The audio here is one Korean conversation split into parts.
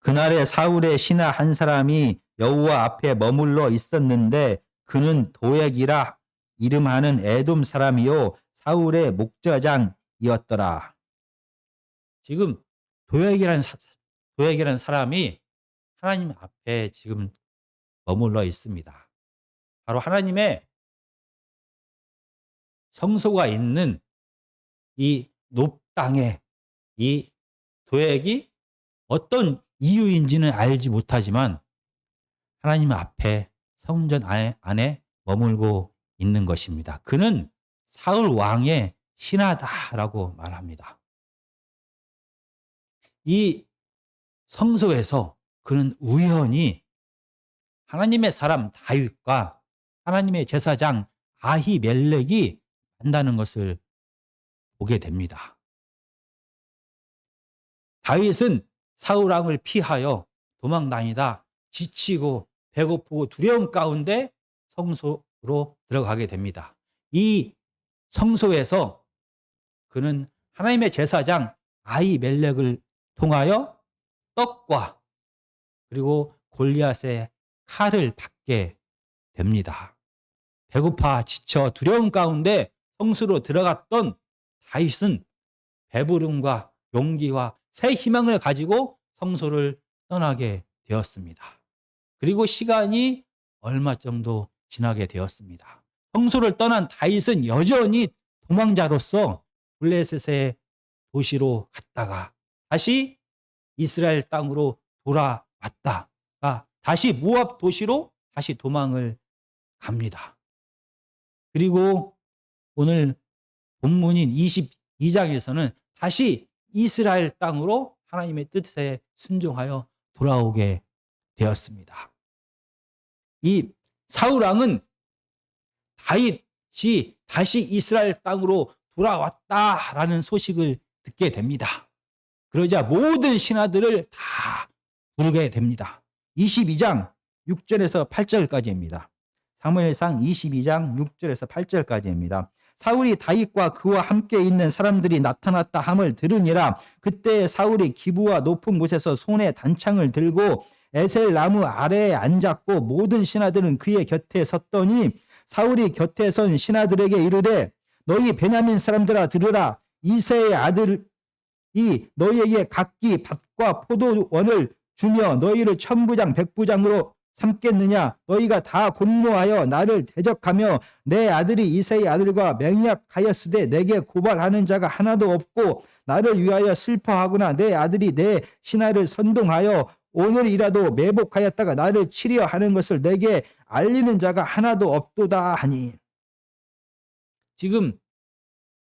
그날에 사울의 신하 한 사람이 여호와 앞에 머물러 있었는데 그는 도액이라 이름하는 에돔 사람이요 사울의 목자장이었더라. 지금 도액이라는 사람이 하나님 앞에 지금 머물러 있습니다. 바로 하나님의 성소가 있는 이 높땅에 이 도액이 어떤 이유인지는 알지 못하지만 하나님 앞에 성전 안에 머물고 있는 것입니다. 그는 사울 왕의 신하다라고 말합니다. 이 성소에서 그는 우연히 하나님의 사람 다윗과 하나님의 제사장 아히멜렉이 만나는 것을 보게 됩니다. 다윗은 사울 왕을 피하여 도망다니다 지치고 배고프고 두려움 가운데 성소로 들어가게 됩니다. 이 성소에서 그는 하나님의 제사장 아히멜렉을 통하여 떡과 그리고 골리앗의 칼을 받게 됩니다. 배고파 지쳐 두려움 가운데 성소로 들어갔던 다윗은 배부름과 용기와 새 희망을 가지고 성소를 떠나게 되었습니다. 그리고 시간이 얼마 정도 지나게 되었습니다. 성소를 떠난 다윗은 여전히 도망자로서 블레셋의 도시로 갔다가 다시 이스라엘 땅으로 돌아왔다가 다시 모압 도시로 다시 도망을 갑니다. 그리고 오늘 본문인 22장에서는 다시 이스라엘 땅으로 하나님의 뜻에 순종하여 돌아오게 되었습니다. 이 사울 왕은 다윗이 다시 이스라엘 땅으로 돌아왔다라는 소식을 듣게 됩니다. 그러자 모든 신하들을 다 부르게 됩니다. 22장 6절에서 8절까지입니다. 사무엘상 22장 6절에서 8절까지입니다. 사울이 다윗과 그와 함께 있는 사람들이 나타났다 함을 들으니라. 그때 사울이 기브와 높은 곳에서 손에 단창을 들고 에셀 나무 아래에 앉았고 모든 신하들은 그의 곁에 섰더니 사울이 곁에 선 신하들에게 이르되 너희 베냐민 사람들아 들으라. 이새의 아들이 너희에게 각기 밭과 포도원을 주며 너희를 천부장 백부장으로 삼겠느냐? 너희가 다 공모하여 나를 대적하며 내 아들이 이새의 아들과 맹약하였으되 내게 고발하는 자가 하나도 없고 나를 위하여 슬퍼하거나 내 아들이 내 신하를 선동하여 오늘이라도 매복하였다가 나를 치려 하는 것을 내게 알리는 자가 하나도 없도다 하니. 지금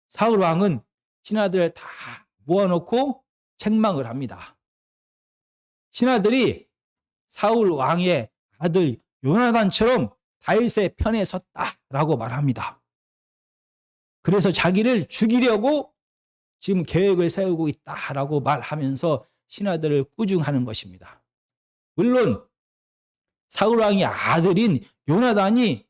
사울 왕은 신하들을 다 모아놓고 책망을 합니다. 신하들이 사울 왕의 아들 요나단처럼 다윗의 편에 섰다라고 말합니다. 그래서 자기를 죽이려고 지금 계획을 세우고 있다라고 말하면서 신하들을 꾸중하는 것입니다. 물론 사울 왕의 아들인 요나단이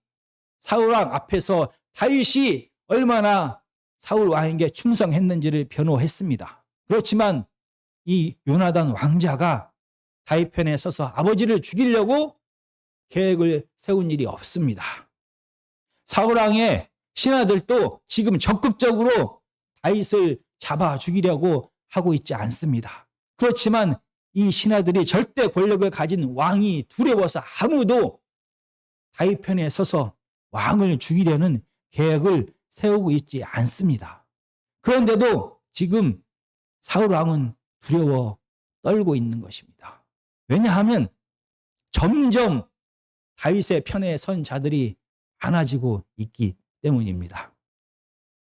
사울 왕 앞에서 다윗이 얼마나 사울 왕에게 충성했는지를 변호했습니다. 그렇지만 이 요나단 왕자가 다윗 편에 서서 아버지를 죽이려고 계획을 세운 일이 없습니다. 사울 왕의 신하들도 지금 적극적으로 다윗을 잡아 죽이려고 하고 있지 않습니다. 그렇지만 이 신하들이 절대 권력을 가진 왕이 두려워서 아무도 다윗 편에 서서 왕을 죽이려는 계획을 세우고 있지 않습니다. 그런데도 지금 사울 왕은 두려워 떨고 있는 것입니다. 왜냐하면 점점 다윗의 편에 선 자들이 많아지고 있기 때문입니다.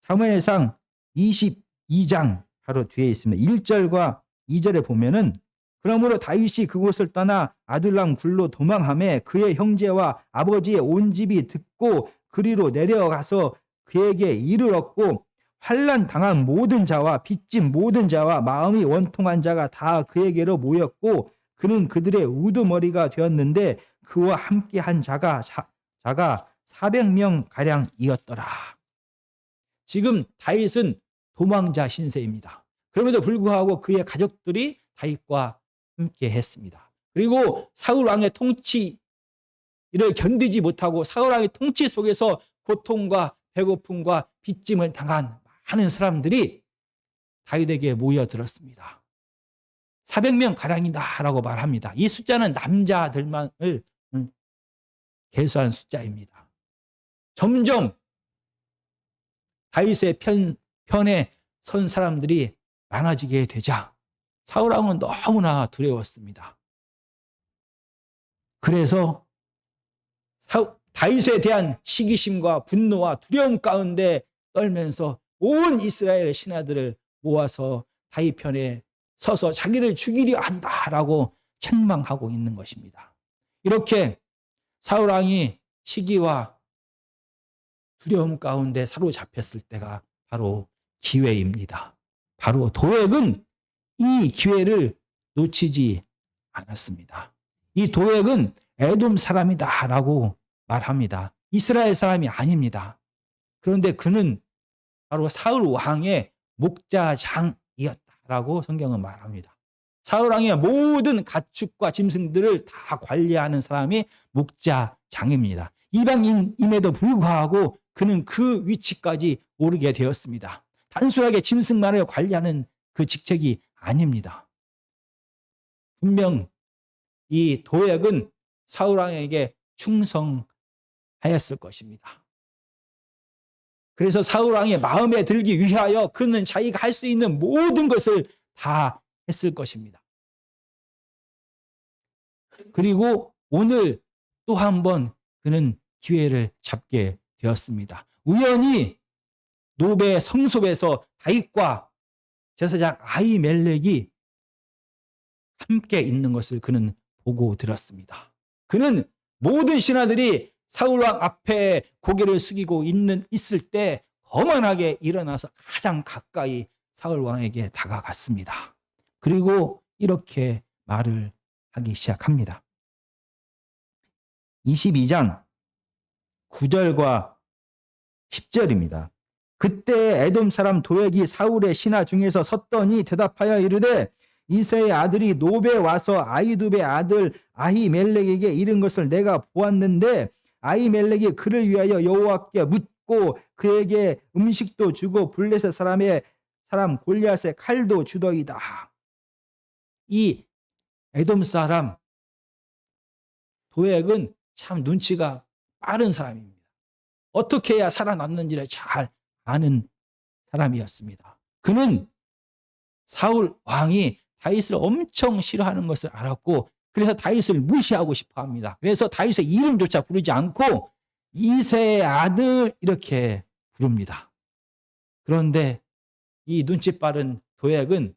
사무엘상 22장 바로 뒤에 있습니다. 1절과 2절에 보면은 그러므로 다윗이 그곳을 떠나 아둘람 굴로 도망하매 그의 형제와 아버지의 온 집이 듣고 그리로 내려가서 그에게 이르렀고 환난 당한 모든 자와 빚진 모든 자와 마음이 원통한 자가 다 그에게로 모였고 그는 그들의 우두머리가 되었는데 그와 함께한 자가 400명 가량이었더라. 지금 다윗은 도망자 신세입니다. 그럼에도 불구하고 그의 가족들이 다윗과 함께 했습니다. 그리고 사울 왕의 통치를 견디지 못하고 사울 왕의 통치 속에서 고통과 배고픔과 빚짐을 당한 많은 사람들이 다윗에게 모여들었습니다. 400명 가량이다라고 말합니다. 이 숫자는 남자들만을 계수한 숫자입니다. 점점 다윗의 편에 선 사람들이 많아지게 되자 사울 왕은 너무나 두려웠습니다. 그래서 다윗에 대한 시기심과 분노와 두려움 가운데 떨면서 온 이스라엘 신하들을 모아서 다윗 편에 서서 자기를 죽이려 한다라고 책망하고 있는 것입니다. 이렇게 사울 왕이 시기와 두려움 가운데 사로잡혔을 때가 바로 기회입니다. 바로 도액은 이 기회를 놓치지 않았습니다. 이 도액은 에돔 사람이다라고 말합니다. 이스라엘 사람이 아닙니다. 그런데 그는 바로 사울 왕의 목자장이었다라고 성경은 말합니다. 사울 왕의 모든 가축과 짐승들을 다 관리하는 사람이 목자장입니다. 이방인임에도 불구하고 그는 그 위치까지 오르게 되었습니다. 단순하게 짐승만을 관리하는 그 직책이 아닙니다. 분명 이 도액은 사울 왕에게 충성하였을 것입니다. 그래서 사울 왕의 마음에 들기 위하여 그는 자기가 할 수 있는 모든 것을 다 했을 것입니다. 그리고 오늘 또 한 번 그는 기회를 잡게 되었습니다. 우연히 노베 성소에서 다윗과 제사장 아히멜렉이 함께 있는 것을 그는 보고 들었습니다. 그는 모든 신하들이 사울 왕 앞에 고개를 숙이고 있을 때 거만하게 일어나서 가장 가까이 사울 왕에게 다가갔습니다. 그리고 이렇게 말을 하기 시작합니다. 22장 9절과 10절입니다. 그때 에돔 사람 도액이 사울의 신하 중에서 섰더니 대답하여 이르되 이새의 아들이 노베 와서 아히두베 아들 아히멜렉에게 이른 것을 내가 보았는데 아히멜렉이 그를 위하여 여호와께 묻고 그에게 음식도 주고 블레셋 사람 골리앗의 칼도 주더이다. 이 에돔 사람 도액은 참 눈치가 빠른 사람입니다. 어떻게 해야 살아남는지를 잘 아는 사람이었습니다. 그는 사울 왕이 다윗을 엄청 싫어하는 것을 알았고 그래서 다윗을 무시하고 싶어 합니다. 그래서 다윗의 이름조차 부르지 않고 이새의 아들 이렇게 부릅니다. 그런데 이 눈치 빠른 도액은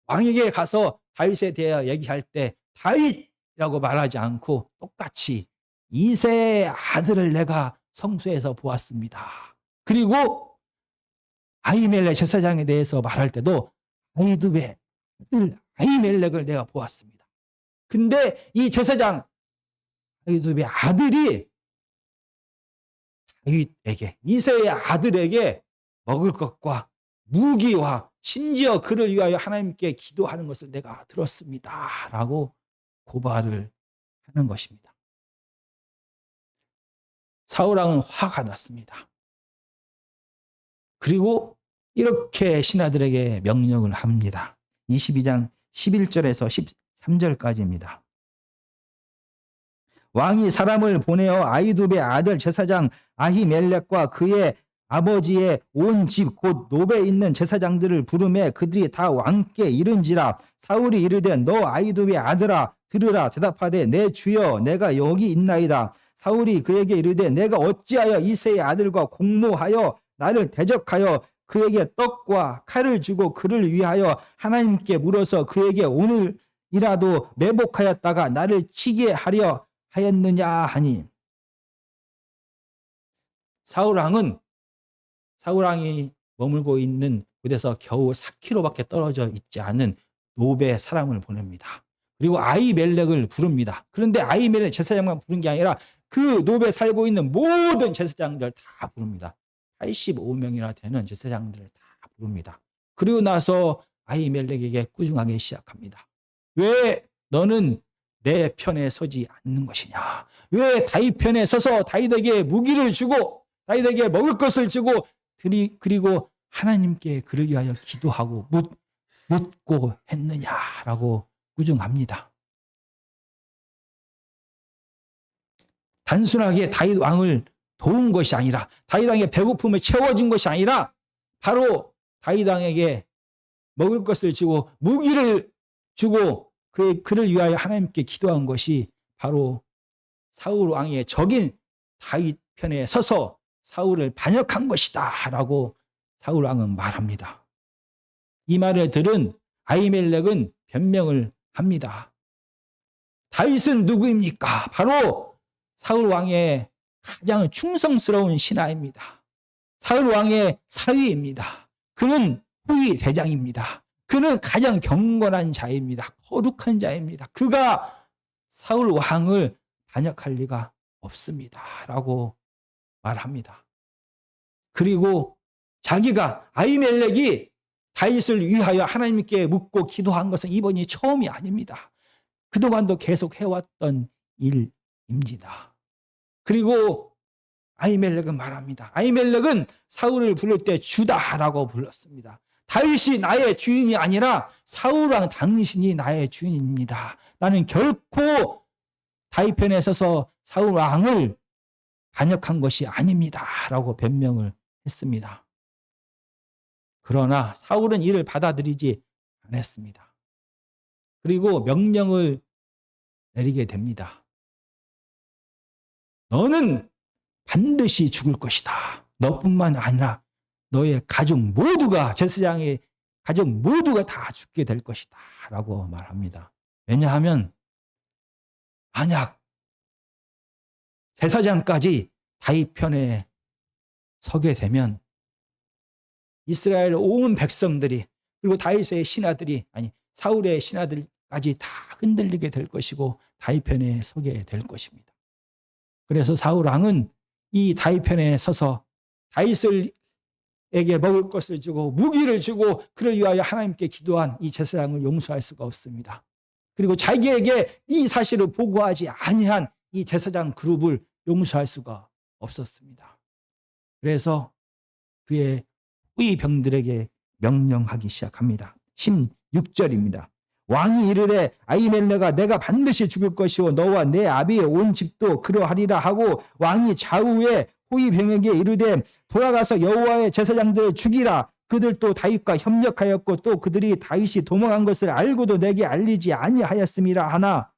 왕에게 가서 다윗에 대해 얘기할 때 다윗이라고 말하지 않고 똑같이 이새의 아들을 내가 성소에서 보았습니다. 그리고 아히멜렉 제사장에 대해서 말할 때도 아히두베 아들 아히멜렉을 내가 보았습니다. 근데 이 제사장 아히두베 아들이 다윗에게 이새의 아들에게 먹을 것과 무기와 심지어 그를 위하여 하나님께 기도하는 것을 내가 들었습니다. 라고 고발을 하는 것입니다. 사울 왕은 화가 났습니다. 그리고 이렇게 신하들에게 명령을 합니다. 22장 11절에서 13절까지입니다. 왕이 사람을 보내어 아히두베 아들 제사장 아히멜렉과 그의 아버지의 온 집 곧 노베에 있는 제사장들을 부르매 그들이 다 왕께 이른지라. 사울이 이르되 너 아히두베 아들아 들으라. 대답하되 내 주여 내가 여기 있나이다. 사울이 그에게 이르되 내가 어찌하여 이새의 아들과 공모하여 나를 대적하여 그에게 떡과 칼을 주고 그를 위하여 하나님께 물어서 그에게 오늘이라도 매복하였다가 나를 치게 하려 하였느냐 하니. 사울 왕이 머물고 있는 곳에서 겨우 4km밖에 떨어져 있지 않은 노베 사람을 보냅니다. 그리고 아히멜렉을 부릅니다. 그런데 아히멜렉 제사장만 부른 게 아니라 그 노베에 살고 있는 모든 제사장들 다 부릅니다. 85명이나 되는 제사장들을 다 부릅니다. 그리고 나서 아히멜렉에게 꾸중하기 시작합니다. 왜 너는 내 편에 서지 않는 것이냐? 왜 다윗 편에 서서 다윗에게 무기를 주고 다윗에게 먹을 것을 주고 그리고 하나님께 그를 위하여 기도하고 묻고 했느냐라고 꾸중합니다. 단순하게 다윗 왕을 도운 것이 아니라 다윗 왕의 배고픔을 채워진 것이 아니라 바로 다윗 왕에게 먹을 것을 주고 무기를 주고 그를 위하여 하나님께 기도한 것이 바로 사울 왕의 적인 다윗 편에 서서 사울을 반역한 것이다 라고 사울 왕은 말합니다. 이 말을 들은 아히멜렉은 변명을 합니다. 다윗은 누구입니까? 바로 사울 왕의 가장 충성스러운 신하입니다. 사울 왕의 사위입니다. 그는 후위 대장입니다. 그는 가장 경건한 자입니다. 거룩한 자입니다. 그가 사울 왕을 반역할 리가 없습니다. 라고 말합니다. 그리고 자기가 아히멜렉이 다윗을 위하여 하나님께 묻고 기도한 것은 이번이 처음이 아닙니다. 그동안도 계속 해왔던 일입니다. 그리고 아히멜렉은 말합니다. 아히멜렉은 사울을 부를 때 주다라고 불렀습니다. 다윗이 나의 주인이 아니라 사울왕 당신이 나의 주인입니다. 나는 결코 다윗 편에 서서 사울왕을 반역한 것이 아닙니다. 라고 변명을 했습니다. 그러나 사울은 이를 받아들이지 않았습니다. 그리고 명령을 내리게 됩니다. 너는 반드시 죽을 것이다. 너뿐만 아니라 너의 가족 모두가 제사장의 가족 모두가 다 죽게 될 것이다. 라고 말합니다. 왜냐하면 만약 제사장까지 다윗 편에 서게 되면 이스라엘 온 백성들이 그리고 다윗의 신하들이 아니 사울의 신하들까지 다 흔들리게 될 것이고 다윗 편에 서게 될 것입니다. 그래서 사울 왕은 이 다윗 편에 서서 다윗에게 먹을 것을 주고 무기를 주고 그를 위하여 하나님께 기도한 이 제사장을 용서할 수가 없습니다. 그리고 자기에게 이 사실을 보고하지 아니한 이 제사장 그룹을 용서할 수가 없었습니다. 그래서 그의 후위 병들에게 명령하기 시작합니다. 16절입니다. 왕이 이르되 아히멜렉아 내가 반드시 죽을 것이요 너와 내 아비의 온 집도 그러하리라 하고 왕이 좌우에 후위 병에게 이르되 돌아가서 여호와의 제사장들을 죽이라. 그들도 다윗과 협력하였고 또 그들이 다윗이 도망한 것을 알고도 내게 알리지 아니하였음이라 하나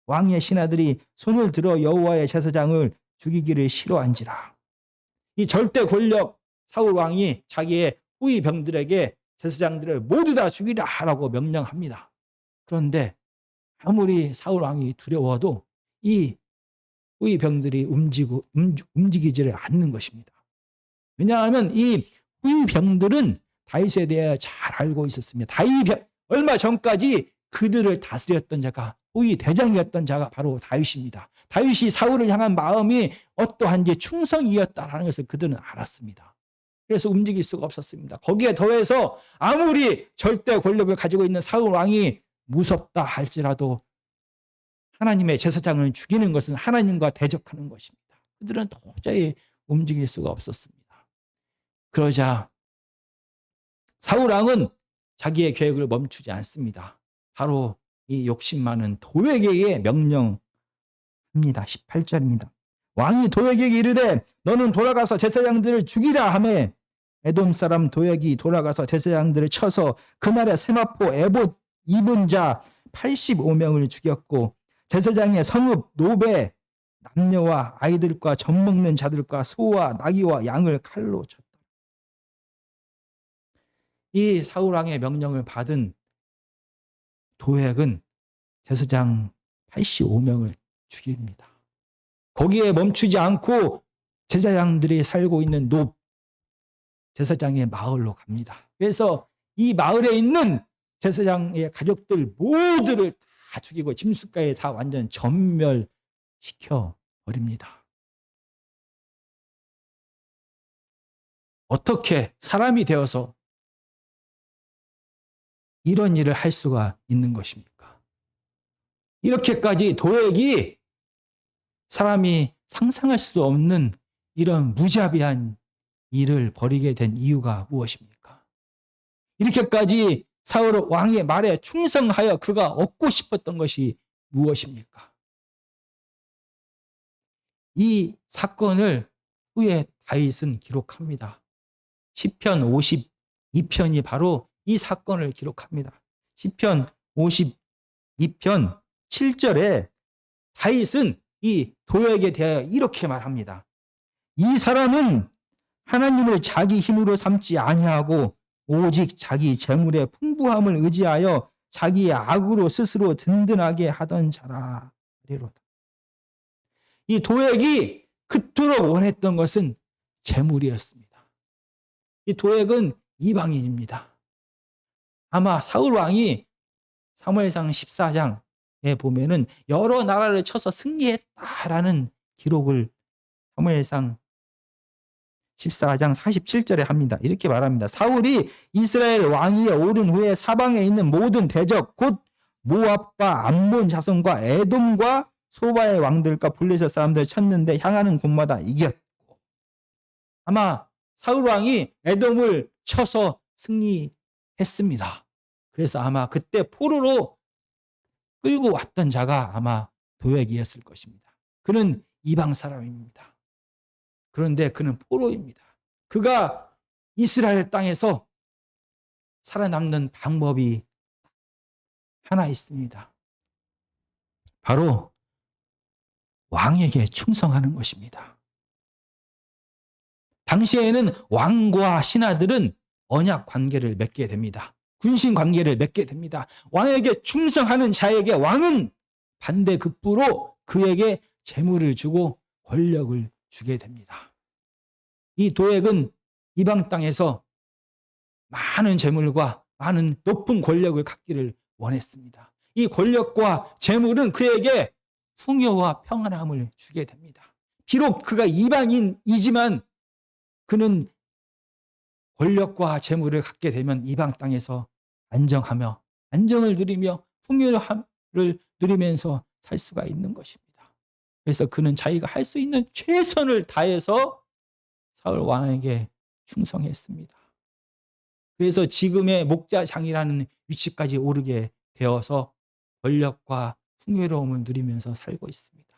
왕의 신하들이 손을 들어 여호와의 제사장을 죽이기를 싫어한지라. 이 절대 권력 사울 왕이 자기의 후위 병들에게 제사장들을 모두 다 죽이라 하라고 명령합니다. 그런데 아무리 사울 왕이 두려워도 이 후위 병들이 움직이지를 않는 것입니다. 왜냐하면 이 후위 병들은 다윗에 대해 잘 알고 있었습니다. 얼마 전까지 그들을 다스렸던 자가 후위 대장이었던 자가 바로 다윗입니다. 다윗이 사울을 향한 마음이 어떠한지 충성이었다라는 것을 그들은 알았습니다. 그래서 움직일 수가 없었습니다. 거기에 더해서 아무리 절대 권력을 가지고 있는 사울 왕이 무섭다 할지라도 하나님의 제사장을 죽이는 것은 하나님과 대적하는 것입니다. 그들은 도저히 움직일 수가 없었습니다. 그러자 사울 왕은 자기의 계획을 멈추지 않습니다. 바로 이 욕심 많은 도액에게 명령합니다. 18절입니다. 왕이 도액에게 이르되 너는 돌아가서 제사장들을 죽이라 하매 에돔 사람 도액이 돌아가서 제사장들을 쳐서 그날에 세마포 에봇 입은 자 85명을 죽였고 제사장의 성읍 노베 남녀와 아이들과 젖 먹는 자들과 소와 나귀와 양을 칼로 쳤다. 이 사울 왕의 명령을 받은 도액은 제사장 85명을 죽입니다. 거기에 멈추지 않고 제사장들이 살고 있는 높 제사장의 마을로 갑니다. 그래서 이 마을에 있는 제사장의 가족들 모두를 다 죽이고 짐승가에 다 완전 전멸시켜 버립니다. 어떻게 사람이 되어서 이런 일을 할 수가 있는 것입니까? 이렇게까지 도액이 사람이 상상할 수 없는 이런 무자비한 일을 벌이게 된 이유가 무엇입니까? 이렇게까지 사울 왕의 말에 충성하여 그가 얻고 싶었던 것이 무엇입니까? 이 사건을 후에 다윗은 기록합니다. 시편 52편이 바로 이 사건을 기록합니다. 시편 52편 7절에 다윗은 이 도액에 대하여 이렇게 말합니다. 이 사람은 하나님을 자기 힘으로 삼지 아니하고 오직 자기 재물의 풍부함을 의지하여 자기의 악으로 스스로 든든하게 하던 자라. 이 도액이 그토록 원했던 것은 재물이었습니다. 이 도액은 이방인입니다. 아마 사울 왕이 사무엘상 14장에 보면은 여러 나라를 쳐서 승리했다라는 기록을 사무엘상 14장 47절에 합니다. 이렇게 말합니다. 사울이 이스라엘 왕위에 오른 후에 사방에 있는 모든 대적 곧 모압과 암몬 자손과 에돔과 소바의 왕들과 블레셋 사람들을 쳤는데 향하는 곳마다 이겼고, 아마 사울 왕이 에돔을 쳐서 승리했습니다. 그래서 아마 그때 포로로 끌고 왔던 자가 아마 도액이었을 것입니다. 그는 이방 사람입니다. 그런데 그는 포로입니다. 그가 이스라엘 땅에서 살아남는 방법이 하나 있습니다. 바로 왕에게 충성하는 것입니다. 당시에는 왕과 신하들은 언약 관계를 맺게 됩니다. 군신 관계를 맺게 됩니다. 왕에게 충성하는 자에게 왕은 반대급부로 그에게 재물을 주고 권력을 주게 됩니다. 이 도액은 이방 땅에서 많은 재물과 많은 높은 권력을 갖기를 원했습니다. 이 권력과 재물은 그에게 풍요와 평안함을 주게 됩니다. 비록 그가 이방인이지만 그는 권력과 재물을 갖게 되면 이방 땅에서 안정하며 안정을 누리며 풍요를 누리면서 살 수가 있는 것입니다. 그래서 그는 자기가 할 수 있는 최선을 다해서 사울 왕에게 충성했습니다. 그래서 지금의 목자장이라는 위치까지 오르게 되어서 권력과 풍요로움을 누리면서 살고 있습니다.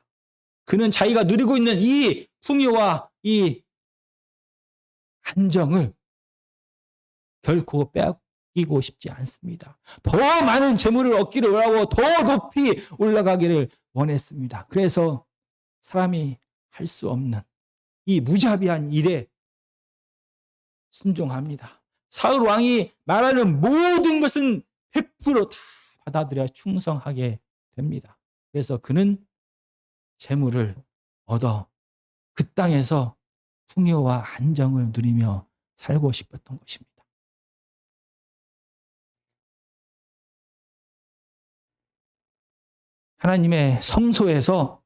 그는 자기가 누리고 있는 이 풍요와 이 안정을 결코 빼앗기고 싶지 않습니다. 더 많은 재물을 얻기를 원하고 더 높이 올라가기를 원했습니다. 그래서 사람이 할 수 없는 이 무자비한 일에 순종합니다. 사울 왕이 말하는 모든 것은 100% 다 받아들여 충성하게 됩니다. 그래서 그는 재물을 얻어 그 땅에서 풍요와 안정을 누리며 살고 싶었던 것입니다. 하나님의 성소에서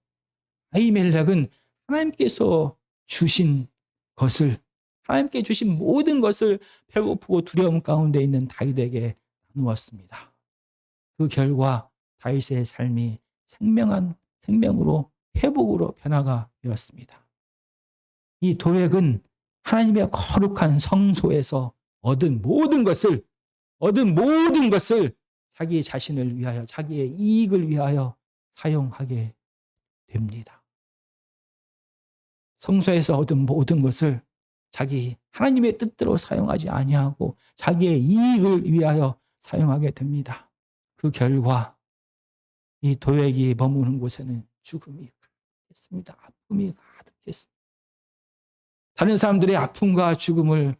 아히멜렉은 하나님께서 주신 것을, 하나님께 주신 모든 것을 배고프고 두려움 가운데 있는 다윗에게 나누었습니다. 그 결과 다윗의 삶이 생명으로 회복으로 변화가 되었습니다. 이 도액은 하나님의 거룩한 성소에서 얻은 모든 것을 자기 자신을 위하여, 자기의 이익을 위하여 사용하게 됩니다. 성소에서 얻은 모든 것을 자기 하나님의 뜻대로 사용하지 아니하고 자기의 이익을 위하여 사용하게 됩니다. 그 결과 이 도액이 머무는 곳에는 죽음이 가득했습니다. 아픔이 가득했습니다. 다른 사람들의 아픔과 죽음을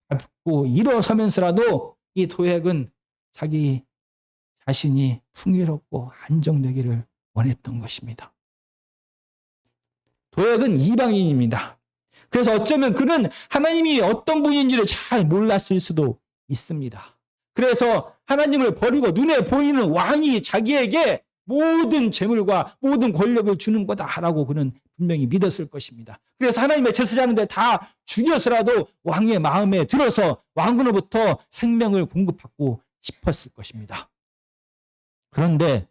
밟고 일어서면서라도 이 도액은 자기 자신이 풍요롭고 안정되기를 원했던 것입니다. 도액은 이방인입니다. 그래서 어쩌면 그는 하나님이 어떤 분인지를 잘 몰랐을 수도 있습니다. 그래서 하나님을 버리고 눈에 보이는 왕이 자기에게 모든 재물과 모든 권력을 주는 거다라고 그는 분명히 믿었을 것입니다. 그래서 하나님의 제사장들 다 죽여서라도 왕의 마음에 들어서 왕으로부터 생명을 공급받고 싶었을 것입니다. 그런데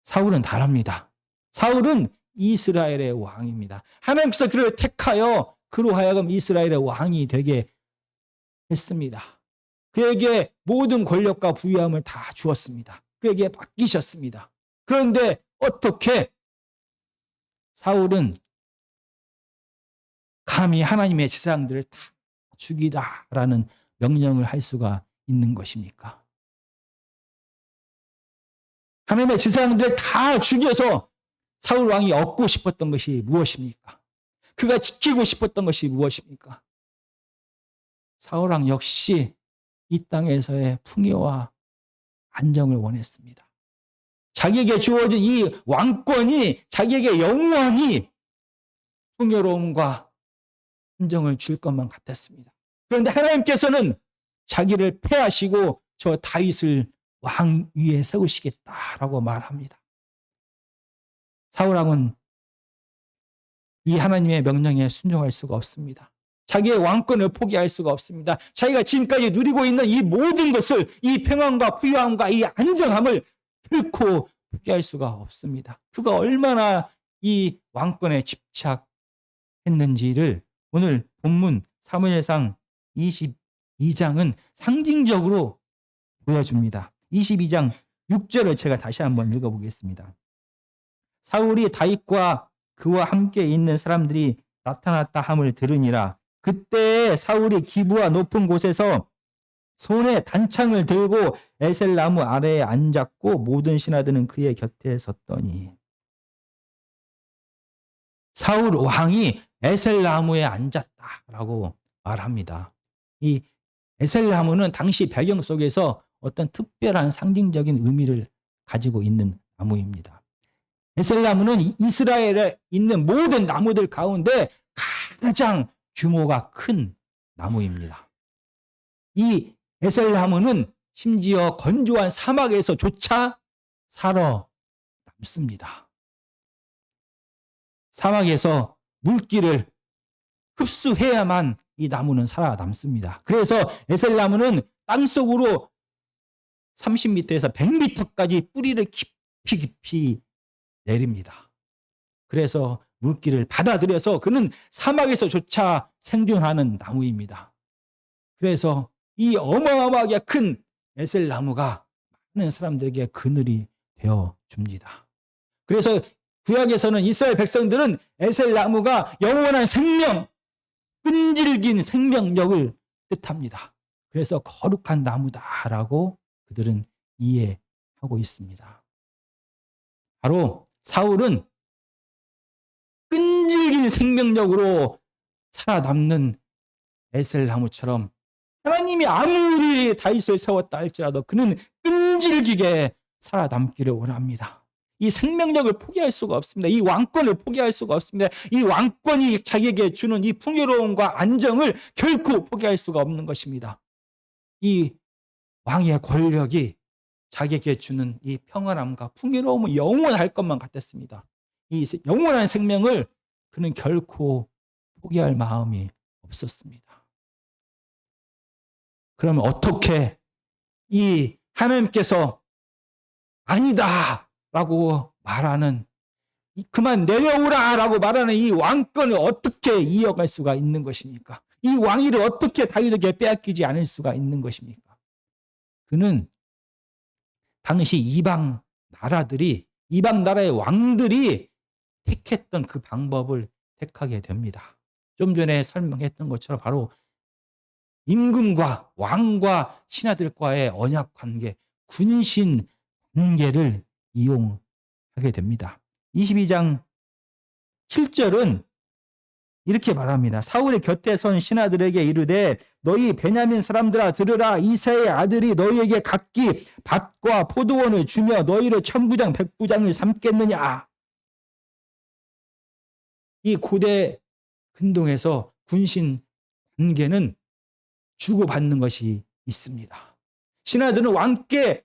사울은 다릅니다. 사울은 이스라엘의 왕입니다. 하나님께서 그를 택하여 그로 하여금 이스라엘의 왕이 되게 했습니다. 그에게 모든 권력과 부유함을 다 주었습니다. 그에게 맡기셨습니다. 그런데 어떻게 사울은 감히 하나님의 제사장들을 다 죽이라라는 명령을 할 수가 있는 것입니까? 하나님의 제사장들을 다 죽여서 사울 왕이 얻고 싶었던 것이 무엇입니까? 그가 지키고 싶었던 것이 무엇입니까? 사울 왕 역시 이 땅에서의 풍요와 안정을 원했습니다. 자기에게 주어진 이 왕권이, 자기에게 영원히 풍요로움과 안정을 줄 것만 같았습니다. 그런데 하나님께서는 자기를 패하시고 저 다윗을 왕 위에 세우시겠다라고 말합니다. 사울 왕은 이 하나님의 명령에 순종할 수가 없습니다. 자기의 왕권을 포기할 수가 없습니다. 자기가 지금까지 누리고 있는 이 모든 것을, 이 평안과 부유함과 이 안정함을 결코 포기할 수가 없습니다. 그가 얼마나 이 왕권에 집착했는지를 오늘 본문 사무엘상 22장은 상징적으로 보여줍니다. 22장 6절을 제가 다시 한번 읽어보겠습니다. 사울이 다윗과 그와 함께 있는 사람들이 나타났다 함을 들으니라. 그때 사울이 기브와 높은 곳에서 손에 단창을 들고 에셀나무 아래에 앉았고 모든 신하들은 그의 곁에 섰더니. 사울 왕이 에셀나무에 앉았다라고 말합니다. 이 에셀나무는 당시 배경 속에서 어떤 특별한 상징적인 의미를 가지고 있는 나무입니다. 에셀나무는 이스라엘에 있는 모든 나무들 가운데 가장 규모가 큰 나무입니다. 이 에셀나무는 심지어 건조한 사막에서조차 살아남습니다. 사막에서 물기를 흡수해야만 이 나무는 살아남습니다. 그래서 에셀나무는 땅속으로 30m에서 100m까지 뿌리를 깊이 내립니다. 그래서 물기를 받아들여서 그는 사막에서조차 생존하는 나무입니다. 그래서 이 어마어마하게 큰 에셀나무가 많은 사람들에게 그늘이 되어 줍니다. 그래서 구약에서는 이스라엘 백성들은 에셀나무가 영원한 생명, 끈질긴 생명력을 뜻합니다. 그래서 거룩한 나무다라고 그들은 이해하고 있습니다. 바로 사울은 끈질긴 생명력으로 살아남는 에셀나무처럼 하나님이 아무리 다윗을 세웠다 할지라도 그는 끈질기게 살아남기를 원합니다. 이 생명력을 포기할 수가 없습니다. 이 왕권을 포기할 수가 없습니다. 이 왕권이 자기에게 주는 이 풍요로움과 안정을 결코 포기할 수가 없는 것입니다. 이 왕의 권력이 자기에게 주는 이 평안함과 풍요로움은 영원할 것만 같았습니다. 이 영원한 생명을 그는 결코 포기할 마음이 없었습니다. 그러면 어떻게 이 하나님께서 아니다 라고 말하는, 그만 내려오라 라고 말하는 이 왕권을 어떻게 이어갈 수가 있는 것입니까? 이 왕위를 어떻게 다윗에게 빼앗기지 않을 수가 있는 것입니까? 그는 당시 이방 나라의 왕들이 택했던 그 방법을 택하게 됩니다. 좀 전에 설명했던 것처럼 바로 임금과 왕과 신하들과의 언약 관계, 군신 관계를 이용하게 됩니다. 22장 7절은 이렇게 말합니다. 사울의 곁에 선 신하들에게 이르되 너희 베냐민 사람들아 들으라. 이새의 아들이 너희에게 각기 밭과 포도원을 주며 너희를 천부장 백부장을 삼겠느냐. 이 고대 근동에서 군신 관계는 주고받는 것이 있습니다. 신하들은 왕께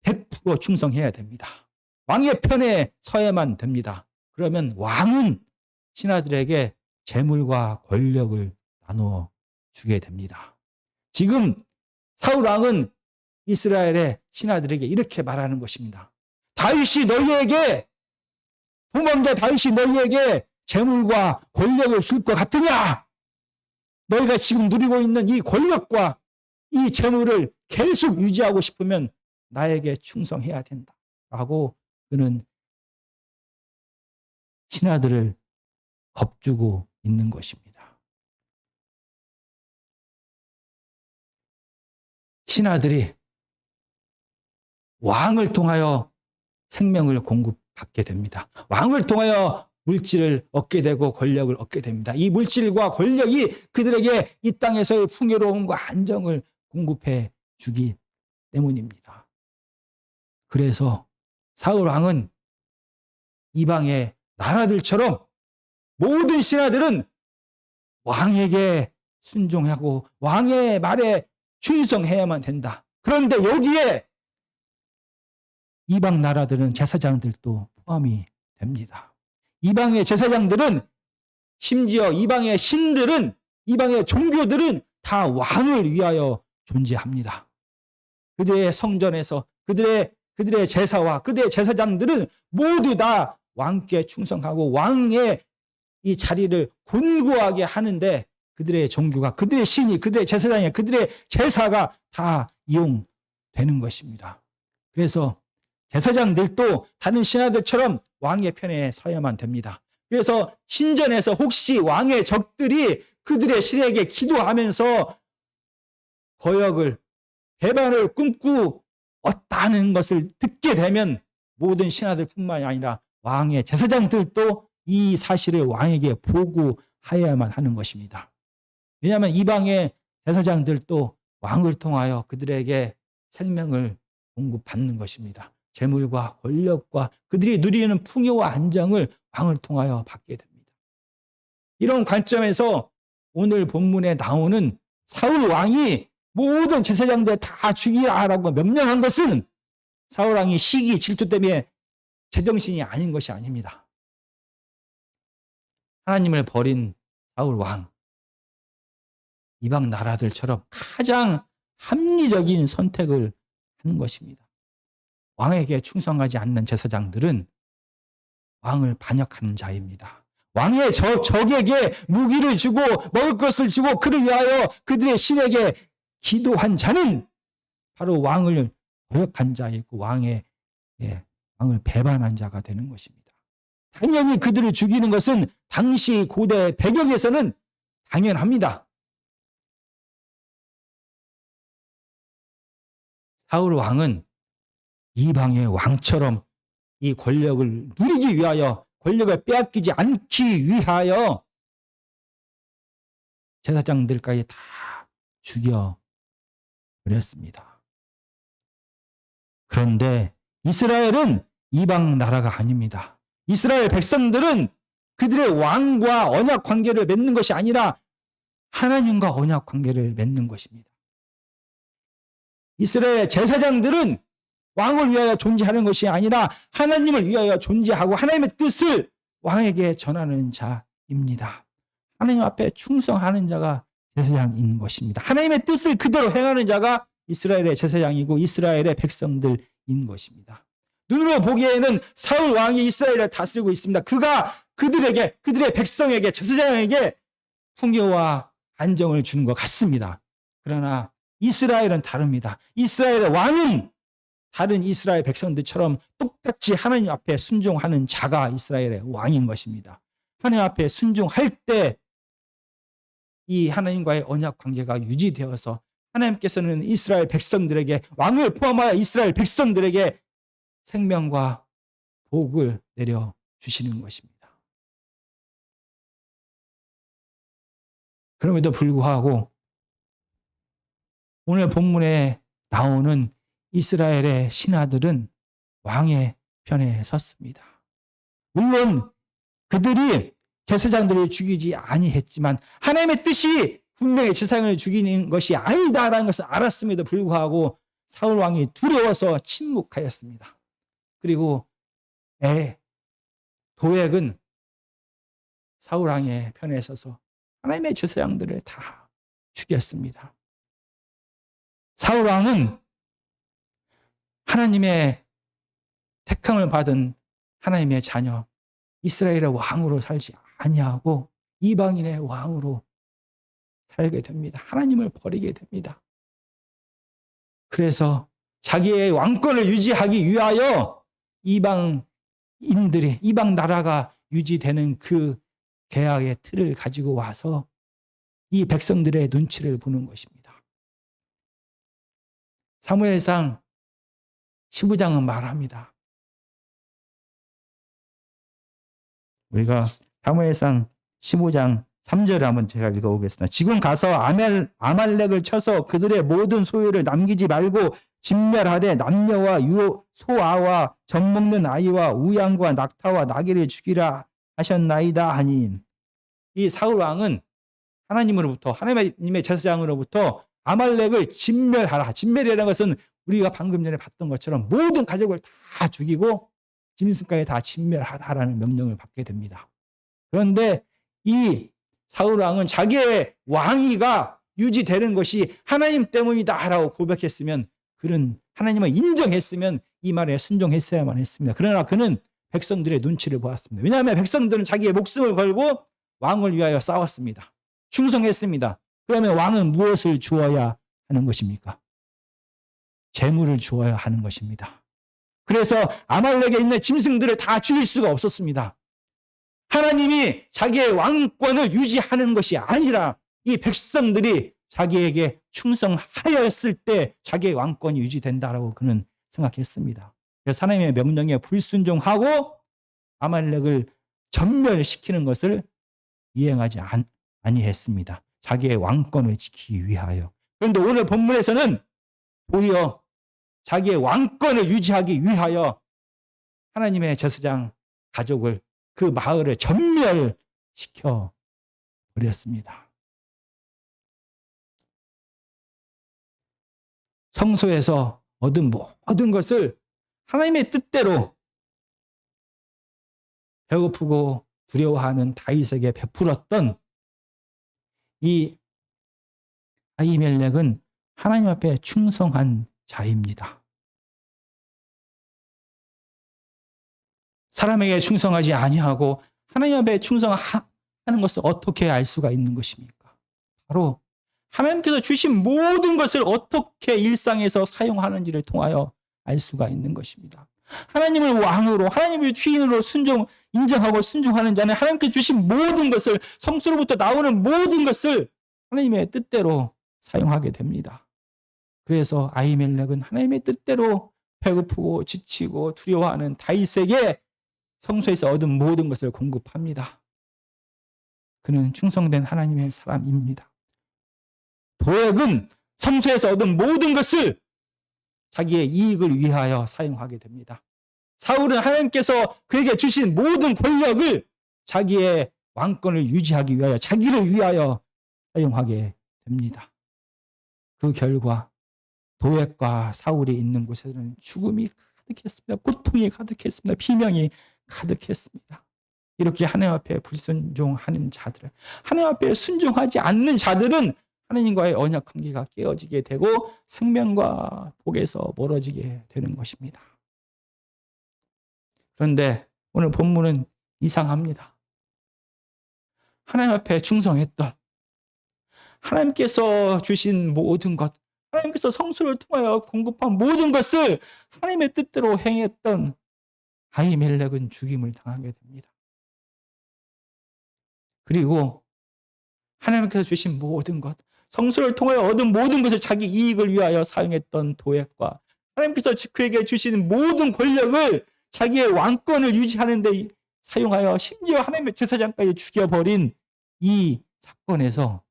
100% 충성해야 됩니다. 왕의 편에 서야만 됩니다. 그러면 왕은 신하들에게 재물과 권력을 나누어 주게 됩니다. 지금 사울 왕은 이스라엘의 신하들에게 이렇게 말하는 것입니다. 다윗이 너희에게 도망자 다윗이 너희에게 재물과 권력을 줄 것 같으냐? 너희가 지금 누리고 있는 이 권력과 이 재물을 계속 유지하고 싶으면 나에게 충성해야 된다. 라고 그는 신하들을 겁주고 있는 것입니다. 신하들이 왕을 통하여 생명을 공급받게 됩니다. 왕을 통하여 물질을 얻게 되고 권력을 얻게 됩니다. 이 물질과 권력이 그들에게 이 땅에서의 풍요로움과 안정을 공급해 주기 때문입니다. 그래서 사울 왕은 이방의 나라들처럼 모든 신하들은 왕에게 순종하고 왕의 말에 충성해야만 된다. 그런데 여기에 이방 나라들은 제사장들도 포함이 됩니다. 이방의 제사장들은 심지어 이방의 신들은 이방의 종교들은 다 왕을 위하여 존재합니다. 그들의 성전에서 그들의 제사와 그들의 제사장들은 모두 다 왕께 충성하고 왕의 이 자리를 곤고하게 하는데 그들의 종교가 그들의 신이 그들의 제사장이 그들의 제사가 다 이용되는 것입니다. 그래서 제사장들도 다른 신하들처럼 왕의 편에 서야만 됩니다. 그래서 신전에서 혹시 왕의 적들이 그들의 신에게 기도하면서 거역을 배반을 꿈꾸었다는 것을 듣게 되면 모든 신하들뿐만이 아니라 왕의 제사장들도 이 사실을 왕에게 보고하여야만 하는 것입니다. 왜냐하면 이방의 제사장들도 왕을 통하여 그들에게 생명을 공급받는 것입니다. 재물과 권력과 그들이 누리는 풍요와 안정을 왕을 통하여 받게 됩니다. 이런 관점에서 오늘 본문에 나오는 사울 왕이 모든 제사장들 다 죽이라라고 명령한 것은 사울 왕이 시기 질투 때문에 제정신이 아닌 것이 아닙니다. 하나님을 버린 사울 왕, 이방 나라들처럼 가장 합리적인 선택을 하는 것입니다. 왕에게 충성하지 않는 제사장들은 왕을 반역하는 자입니다. 왕의 적에게 무기를 주고 먹을 것을 주고 그를 위하여 그들의 신에게 기도한 자는 바로 왕을 거역한 자이고 왕을 배반한 자가 되는 것입니다. 당연히 그들을 죽이는 것은 당시 고대 배경에서는 당연합니다. 사울 왕은 이방의 왕처럼 이 권력을 누리기 위하여 권력을 빼앗기지 않기 위하여 제사장들까지 다 죽여버렸습니다. 그런데 이스라엘은 이방 나라가 아닙니다. 이스라엘 백성들은 그들의 왕과 언약 관계를 맺는 것이 아니라 하나님과 언약 관계를 맺는 것입니다. 이스라엘 제사장들은 왕을 위하여 존재하는 것이 아니라 하나님을 위하여 존재하고 하나님의 뜻을 왕에게 전하는 자입니다. 하나님 앞에 충성하는 자가 제사장인 것입니다. 하나님의 뜻을 그대로 행하는 자가 이스라엘의 제사장이고 이스라엘의 백성들인 것입니다. 눈으로 보기에는 사울 왕이 이스라엘을 다스리고 있습니다. 그가 그들의 백성에게 제사장에게 풍요와 안정을 주는 것 같습니다. 그러나 이스라엘은 다릅니다. 이스라엘의 왕은 다른 이스라엘 백성들처럼 똑같이 하나님 앞에 순종하는 자가 이스라엘의 왕인 것입니다. 하나님 앞에 순종할 때 이 하나님과의 언약 관계가 유지되어서 하나님께서는 이스라엘 백성들에게 왕을 포함하여 이스라엘 백성들에게 생명과 복을 내려주시는 것입니다. 그럼에도 불구하고 오늘 본문에 나오는 이스라엘의 신하들은 왕의 편에 섰습니다. 물론 그들이 제사장들을 죽이지 아니했지만 하나님의 뜻이 분명히 제사장을 죽이는 것이 아니다라는 것을 알았음에도 불구하고 사울 왕이 두려워서 침묵하였습니다. 그리고 도액은 사울 왕의 편에 서서 하나님의 제사장들을 다 죽였습니다. 사울 왕은 하나님의 택함을 받은 하나님의 자녀 이스라엘의 왕으로 살지 아니하고 이방인의 왕으로 살게 됩니다. 하나님을 버리게 됩니다. 그래서 자기의 왕권을 유지하기 위하여 이방 나라가 유지되는 그 계약의 틀을 가지고 와서 이 백성들의 눈치를 보는 것입니다. 사무엘상 15장은 말합니다. 우리가 사무엘상 15장 3절을 한번 제가 읽어보겠습니다. 지금 가서 아말렉을 쳐서 그들의 모든 소유를 남기지 말고 진멸하되 남녀와 소아와 젖먹는 아이와 우양과 낙타와 나귀를 죽이라 하셨나이다 하니, 이 사울 왕은 하나님으로부터, 하나님의 제사장으로부터 아말렉을 진멸하라. 진멸이라는 것은 우리가 방금 전에 봤던 것처럼 모든 가족을 다 죽이고 짐승까지 다 진멸하라는 명령을 받게 됩니다. 그런데 이 사울 왕은 자기의 왕위가 유지되는 것이 하나님 때문이다라고 고백했으면, 그는 하나님을 인정했으면 이 말에 순종했어야만 했습니다. 그러나 그는 백성들의 눈치를 보았습니다. 왜냐하면 백성들은 자기의 목숨을 걸고 왕을 위하여 싸웠습니다. 충성했습니다. 그러면 왕은 무엇을 주어야 하는 것입니까? 재물을 주어야 하는 것입니다. 그래서 아말렉에 있는 짐승들을 다 죽일 수가 없었습니다. 하나님이 자기의 왕권을 유지하는 것이 아니라 이 백성들이 자기에게 충성하였을 때 자기의 왕권이 유지된다라고 그는 생각했습니다. 그래서 하나님의 명령에 불순종하고 아말렉을 전멸시키는 것을 이행하지 아니했습니다. 자기의 왕권을 지키기 위하여. 그런데 오늘 본문에서는 도리어 자기의 왕권을 유지하기 위하여 하나님의 제사장 가족을, 그 마을을 전멸시켜 버렸습니다. 성소에서 얻은 모든 것을 하나님의 뜻대로 배고프고 두려워하는 다윗에게 베풀었던 이 아히멜렉은 하나님 앞에 충성한 자입니다. 사람에게 충성하지 아니하고 하나님 앞에 충성하는 것을 어떻게 알 수가 있는 것입니까? 바로 하나님께서 주신 모든 것을 어떻게 일상에서 사용하는지를 통하여 알 수가 있는 것입니다. 하나님을 왕으로, 하나님을 주인으로 인정하고 순종하는 자는 하나님께 주신 모든 것을, 성수로부터 나오는 모든 것을 하나님의 뜻대로 사용하게 됩니다. 그래서 아히멜렉은 하나님의 뜻대로 배고프고 지치고 두려워하는 다윗에게 성소에서 얻은 모든 것을 공급합니다. 그는 충성된 하나님의 사람입니다. 도액은 성소에서 얻은 모든 것을 자기의 이익을 위하여 사용하게 됩니다. 사울은 하나님께서 그에게 주신 모든 권력을 자기의 왕권을 유지하기 위하여, 자기를 위하여 사용하게 됩니다. 그 결과 도액과 사울이 있는 곳에는 죽음이 가득했습니다. 고통이 가득했습니다. 비명이 가득했습니다. 이렇게 하나님 앞에 불순종하는 자들, 하나님 앞에 순종하지 않는 자들은 하나님과의 언약 관계가 깨어지게 되고 생명과 복에서 멀어지게 되는 것입니다. 그런데 오늘 본문은 이상합니다. 하나님 앞에 충성했던, 하나님께서 주신 모든 것, 하나님께서 성소를 통하여 공급한 모든 것을 하나님의 뜻대로 행했던 아히멜렉은 죽임을 당하게 됩니다. 그리고 하나님께서 주신 모든 것, 성소를 통하여 얻은 모든 것을 자기 이익을 위하여 사용했던 도액과 하나님께서 그에게 주신 모든 권력을 자기의 왕권을 유지하는 데 사용하여 심지어 하나님의 제사장까지 죽여버린 이 사건에서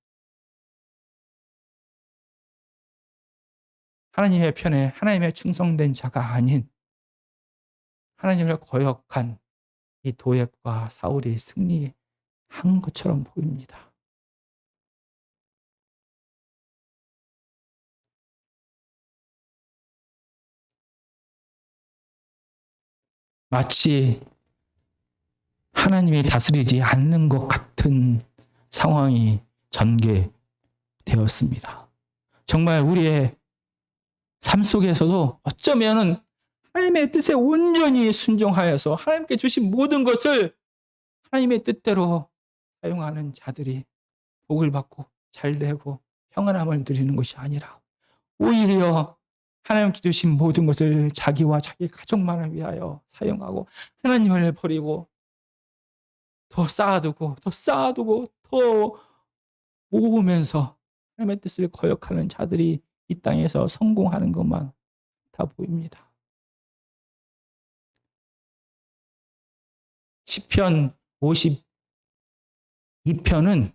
하나님의 편에 하나님의 충성된 자가 아닌 하나님을 거역한 이 도액과 사울이 승리한 것처럼 보입니다. 마치 하나님이 다스리지 않는 것 같은 상황이 전개되었습니다. 정말 우리의 삶 속에서도 어쩌면은 하나님의 뜻에 온전히 순종하여서 하나님께 주신 모든 것을 하나님의 뜻대로 사용하는 자들이 복을 받고 잘되고 평안함을 누리는 것이 아니라 오히려 하나님께 주신 모든 것을 자기와 자기 가족만을 위하여 사용하고 하나님을 버리고 더 쌓아두고 더 모으면서 하나님의 뜻을 거역하는 자들이 이 땅에서 성공하는 것만 다 보입니다. 시편 52편은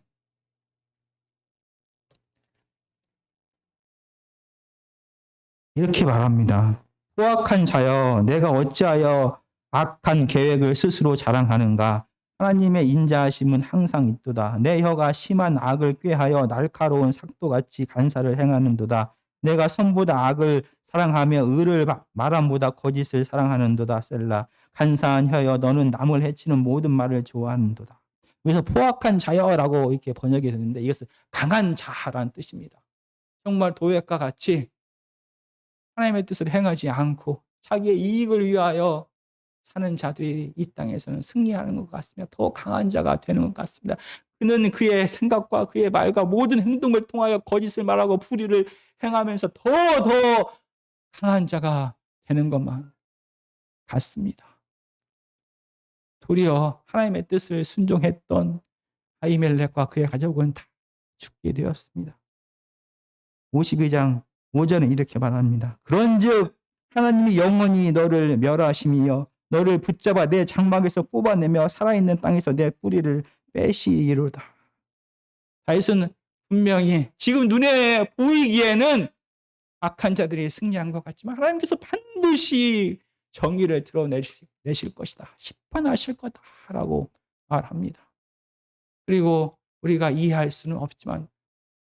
이렇게 말합니다. 포악한 자여, 내가 어찌하여 악한 계획을 스스로 자랑하는가? 하나님의 인자하심은 항상 있도다. 내 혀가 심한 악을 꾀하여 날카로운 삭도같이 간사를 행하는도다. 내가 선보다 악을 사랑하며 의를 말함보다 거짓을 사랑하는도다. 셀라. 간사한 혀여, 너는 남을 해치는 모든 말을 좋아하는도다. 그래서 포악한 자여라고 이렇게 번역이 되는데 이것은 강한 자라는 뜻입니다. 정말 도액과 같이 하나님의 뜻을 행하지 않고 자기의 이익을 위하여 사는 자들이 이 땅에서는 승리하는 것 같습니다. 더 강한 자가 되는 것 같습니다. 그는 그의 생각과 그의 말과 모든 행동을 통하여 거짓을 말하고 불의를 행하면서 더 강한 자가 되는 것만 같습니다. 도리어 하나님의 뜻을 순종했던 아히멜렉과 그의 가족은 다 죽게 되었습니다. 52장 5절은 이렇게 말합니다. 그런즉 하나님이 영원히 너를 멸하심이여 너를 붙잡아 내 장막에서 뽑아내며 살아있는 땅에서 내 뿌리를 빼시리로다. 다윗은 분명히 지금 눈에 보이기에는 악한 자들이 승리한 것 같지만 하나님께서 반드시 정의를 드러내실 것이다. 심판하실 거다라고 말합니다. 그리고 우리가 이해할 수는 없지만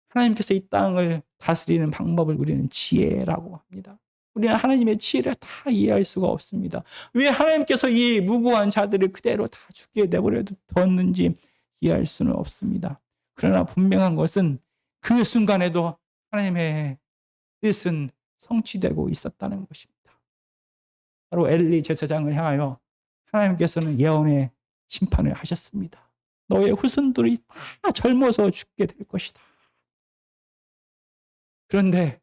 하나님께서 이 땅을 다스리는 방법을 우리는 지혜라고 합니다. 우리는 하나님의 지혜를 다 이해할 수가 없습니다. 왜 하나님께서 이 무고한 자들을 그대로 다 죽게 내버려 두었는지 이해할 수는 없습니다. 그러나 분명한 것은 그 순간에도 하나님의 뜻은 성취되고 있었다는 것입니다. 바로 엘리 제사장을 향하여 하나님께서는 예언의 심판을 하셨습니다. 너의 후손들이 다 젊어서 죽게 될 것이다. 그런데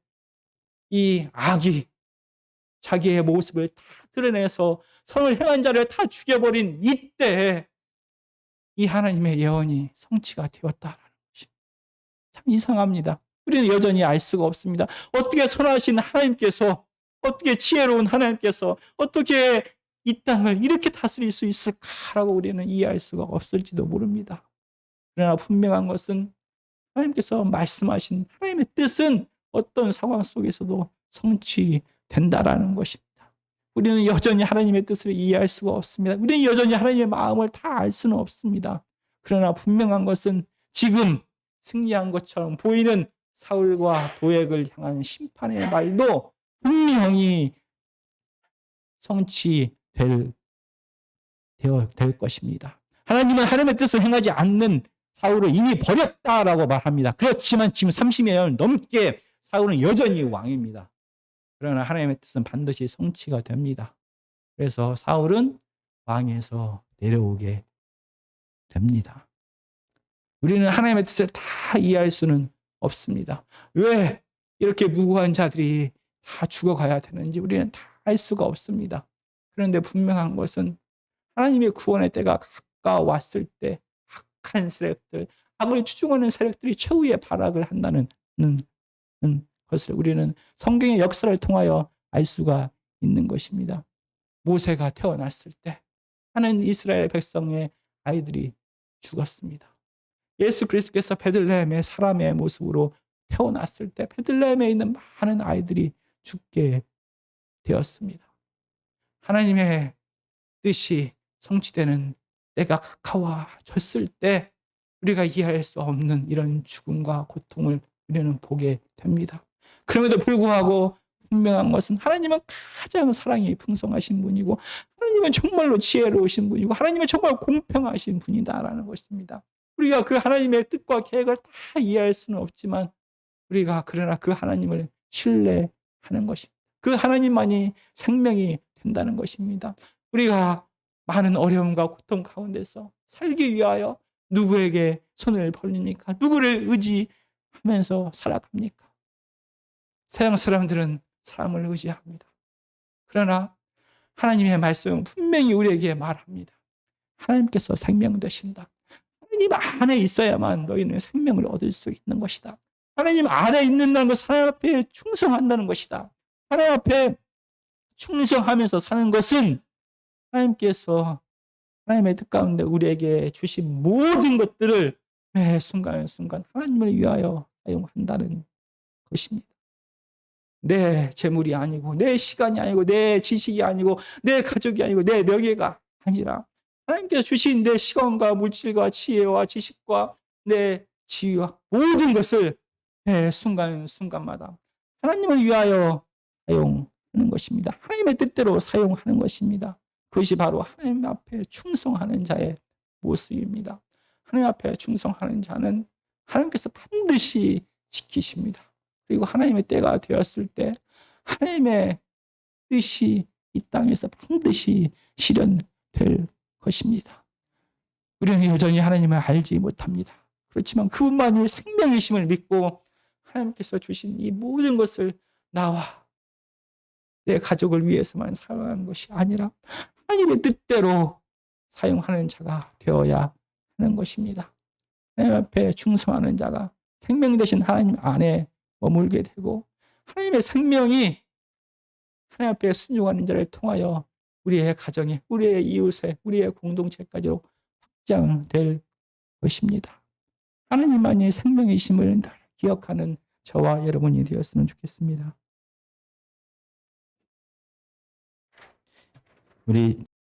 이 악이 자기의 모습을 다 드러내서 선을 행한 자를 다 죽여버린 이때에 이 하나님의 예언이 성취가 되었다라는 것입니다. 참 이상합니다. 우리는 여전히 알 수가 없습니다. 어떻게 선하신 하나님께서, 어떻게 지혜로운 하나님께서 어떻게 이 땅을 이렇게 다스릴 수 있을까라고 우리는 이해할 수가 없을지도 모릅니다. 그러나 분명한 것은 하나님께서 말씀하신 하나님의 뜻은 어떤 상황 속에서도 성취된다라는 것입니다. 우리는 여전히 하나님의 뜻을 이해할 수가 없습니다. 우리는 여전히 하나님의 마음을 다 알 수는 없습니다. 그러나 분명한 것은 지금 승리한 것처럼 보이는 사울과 도액을 향한 심판의 말도 분명히 성취될 것입니다. 하나님은 하나님의 뜻을 행하지 않는 사울을 이미 버렸다라고 말합니다. 그렇지만 지금 30년 넘게 사울은 여전히 왕입니다. 그러나 하나님의 뜻은 반드시 성취가 됩니다. 그래서 사울은 왕에서 내려오게 됩니다. 우리는 하나님의 뜻을 다 이해할 수는 없습니다. 왜 이렇게 무고한 자들이 다 죽어가야 되는지 우리는 다 알 수가 없습니다. 그런데 분명한 것은 하나님의 구원의 때가 가까웠을 때 악한 세력들, 악을 추종하는 세력들이 최후의 발악을 한다는 것을 우리는 성경의 역사를 통하여 알 수가 있는 것입니다. 모세가 태어났을 때 많은 이스라엘 백성의 아이들이 죽었습니다. 예수 그리스도께서 베들레헴의 사람의 모습으로 태어났을 때 베들레헴에 있는 많은 아이들이 죽게 되었습니다. 하나님의 뜻이 성취되는 때가 가까워졌을 때 우리가 이해할 수 없는 이런 죽음과 고통을 우리는 보게 됩니다. 그럼에도 불구하고 분명한 것은 하나님은 가장 사랑이 풍성하신 분이고 하나님은 정말로 지혜로우신 분이고 하나님은 정말 공평하신 분이다라는 것입니다. 우리가 그 하나님의 뜻과 계획을 다 이해할 수는 없지만 우리가 그러나 그 하나님을 신뢰하는 것입니다. 그 하나님만이 생명이 된다는 것입니다. 우리가 많은 어려움과 고통 가운데서 살기 위하여 누구에게 손을 벌립니까? 누구를 의지하면서 살아갑니까? 세상 사람들은 사람을 의지합니다. 그러나 하나님의 말씀은 분명히 우리에게 말합니다. 하나님께서 생명 되신다. 하나님 안에 있어야만 너희는 생명을 얻을 수 있는 것이다. 하나님 안에 있는다는 것은 하나님 앞에 충성한다는 것이다. 하나님 앞에 충성하면서 사는 것은 하나님께서 하나님의 뜻 가운데 우리에게 주신 모든 것들을 매 순간순간 하나님을 위하여 사용한다는 것입니다. 내 재물이 아니고 내 시간이 아니고 내 지식이 아니고 내 가족이 아니고 내 명예가 아니라 하나님께서 주신 내 시간과 물질과 지혜와 지식과 내 지위와 모든 것을 매 순간순간마다 하나님을 위하여 사용하는 것입니다. 하나님의 뜻대로 사용하는 것입니다. 그것이 바로 하나님 앞에 충성하는 자의 모습입니다. 하나님 앞에 충성하는 자는 하나님께서 반드시 지키십니다. 그리고 하나님의 때가 되었을 때 하나님의 뜻이 이 땅에서 반드시 실현될 것입니다. 우리는 여전히 하나님을 알지 못합니다. 그렇지만 그분만이 생명이심을 믿고 하나님께서 주신 이 모든 것을 나와 내 가족을 위해서만 사용하는 것이 아니라 하나님의 뜻대로 사용하는 자가 되어야 하는 것입니다. 하나님 앞에 충성하는 자가 생명 되신 하나님 안에 머물게 되고 하나님의 생명이 하나님 앞에 순종하는 자를 통하여 우리의 가정에, 우리의 이웃에, 우리의 공동체까지로 확장될 것입니다. 하나님만이 생명이심을 기억하는 저와 여러분이 되었으면 좋겠습니다. 우리